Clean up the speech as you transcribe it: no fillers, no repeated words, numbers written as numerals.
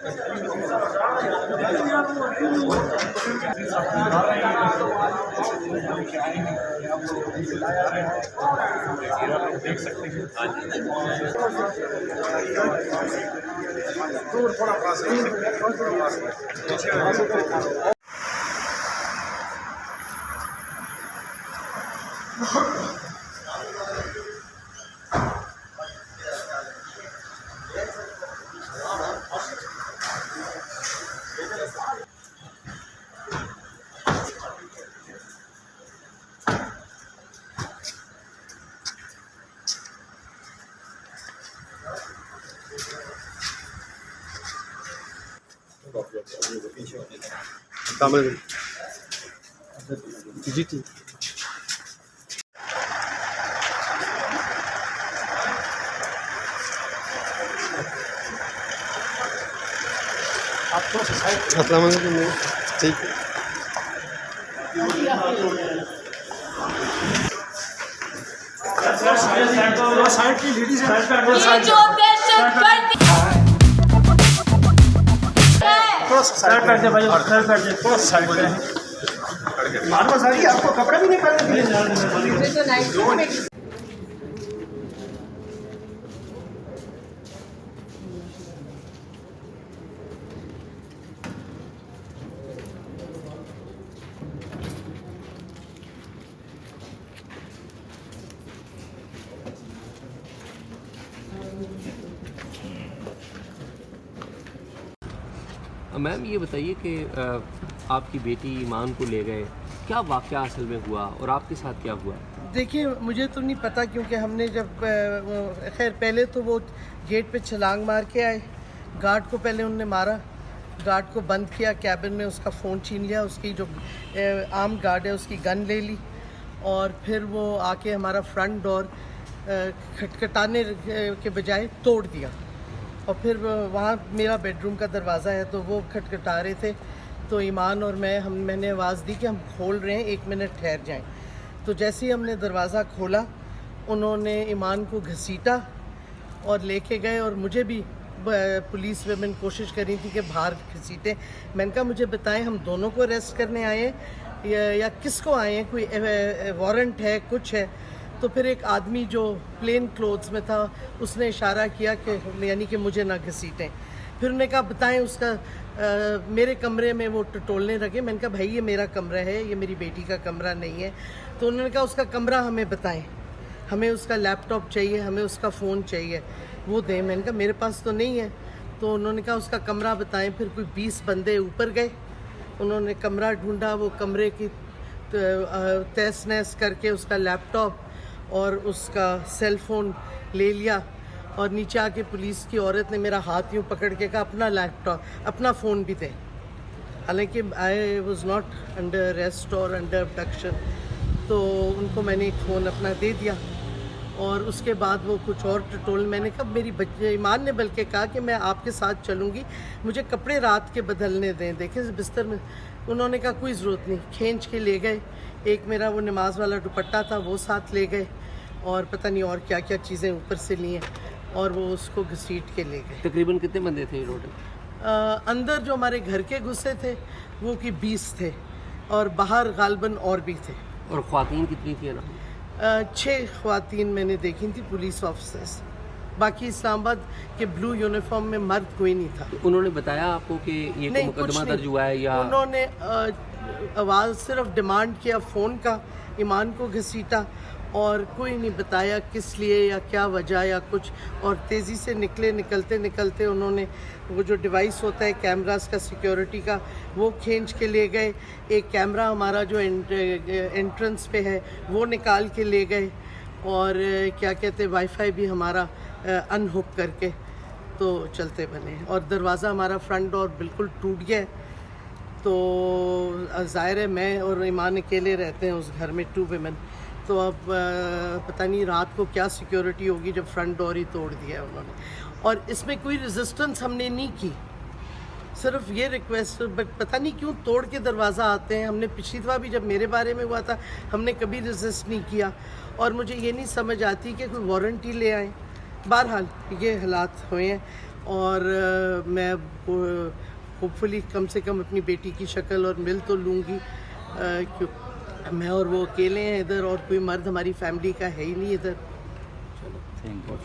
देख सकते हैं थोड़ा पास जी जी आप थोड़ा सा साइड ठीक है साइड की लेडीज साइड कर दे भाई साइड कर दे थोड़ा साइड कर दे मानो सारी आपको कपड़ा भी नहीं पहनने के लिए मैम ये बताइए कि आपकी बेटी ईमान को ले गए, क्या वाक़या असल में हुआ और आपके साथ क्या हुआ? देखिए मुझे तो नहीं पता क्योंकि हमने जब खैर पहले तो वो गेट पे छलांग मार के आए, गार्ड को पहले उन्होंने मारा, गार्ड को बंद किया, कैबिन में उसका फ़ोन छीन लिया, उसकी जो आर्म गार्ड है उसकी गन ले ली और फिर वो आके हमारा फ्रंट डोर खटखटाने के बजाय तोड़ दिया और फिर वहाँ मेरा बेडरूम का दरवाज़ा है तो वो खटखटा रहे थे तो ईमान और मैंने आवाज़ दी कि हम खोल रहे हैं, 1 मिनट ठहर जाएं। तो जैसे ही हमने दरवाज़ा खोला उन्होंने ईमान को घसीटा और लेके गए और मुझे भी पुलिस वेमेन कोशिश करी थी कि बाहर घसीटें। मैंने कहा मुझे बताएं हम दोनों को अरेस्ट करने आए हैं या किसको आए हैं, कोई वारंट है, कुछ है। तो फिर एक आदमी जो प्लेन क्लोथ्स में था उसने इशारा किया कि यानी कि मुझे ना घसीटें। फिर उन्होंने कहा बताएं उसका मेरे कमरे में वो टटोलने लगे। मैंने कहा भाई ये मेरा कमरा है, ये मेरी बेटी का कमरा नहीं है। तो उन्होंने कहा उसका कमरा हमें बताएं, हमें उसका लैपटॉप चाहिए, हमें उसका फ़ोन चाहिए, वो दें। मैंने कहा मेरे पास तो नहीं है। तो उन्होंने कहा उसका कमरा बताएं। फिर कोई 20 बंदे ऊपर गए, उन्होंने कमरा ढूंढा, वो कमरे की तहस नहस करके उसका लैपटॉप और उसका सेल फ़ोन ले लिया और नीचे आके पुलिस की औरत ने मेरा हाथ यूँ पकड़ के कहा अपना लैपटॉप अपना फ़ोन भी दे। हालांकि I was not under arrest और अंडर अबडक्शन, तो उनको मैंने एक फ़ोन अपना दे दिया और उसके बाद वो कुछ और टटोल। मैंने कहा मेरी बच्चे ईमान ने बल्कि कहा कि मैं आपके साथ चलूँगी, मुझे कपड़े रात के बदलने दें। देखें बिस्तर में, उन्होंने कहा कोई ज़रूरत नहीं, खींच के ले गए। एक मेरा वो नमाज वाला दुपट्टा था वो साथ ले गए और पता नहीं और क्या क्या चीज़ें ऊपर से ली हैं और वो उसको घसीट के ले गए। तकरीबन कितने बंदे थे रोड? अंदर जो हमारे घर के गुस्से थे वो कि 20 थे और बाहर गालबन और भी थे। और ख्वातीन कितनी थी ना? 6 ख्वातीन मैंने देखी थी पुलिस ऑफिसर्स, बाकी इस्लामाबाद के ब्लू यूनिफॉर्म में मर्द कोई नहीं था। उन्होंने बताया आपको कि ये मुकदमा दर्ज हुआ है या? उन्होंने आवाज़ सिर्फ डिमांड किया फ़ोन का, ईमान को घसीटा और कोई नहीं बताया किस लिए या क्या वजह या कुछ। और तेज़ी से निकलते निकलते उन्होंने वो जो डिवाइस होता है कैमरास का सिक्योरिटी का वो खींच के ले गए। एक कैमरा हमारा जो एंट्रेंस पे है वो निकाल के ले गए और क्या कहते वाईफाई भी हमारा अनहुक करके तो चलते बने। और दरवाज़ा हमारा फ्रंट डोर बिल्कुल टूट गया। तो ज़ाहिर है मैं और ईमान अकेले रहते हैं उस घर में, 2 विमेन। तो अब पता नहीं रात को क्या सिक्योरिटी होगी जब फ्रंट डोर ही तोड़ दिया है उन्होंने। और इसमें कोई रेजिस्टेंस हमने नहीं की, सिर्फ ये रिक्वेस्ट, बट पता नहीं क्यों तोड़ के दरवाज़ा आते हैं। हमने पिछली दफ़ा भी जब मेरे बारे में हुआ था हमने कभी रेजिस्ट नहीं किया और मुझे ये नहीं समझ आती कि कोई वारंटी ले आए। बहरहाल ये हालात हुए हैं और मैं होपफुली कम से कम अपनी बेटी की शक्ल और मिल तो लूँगी, क्यों मैं और वो अकेले हैं इधर और कोई मर्द हमारी फैमिली का है ही नहीं इधर। Thank you.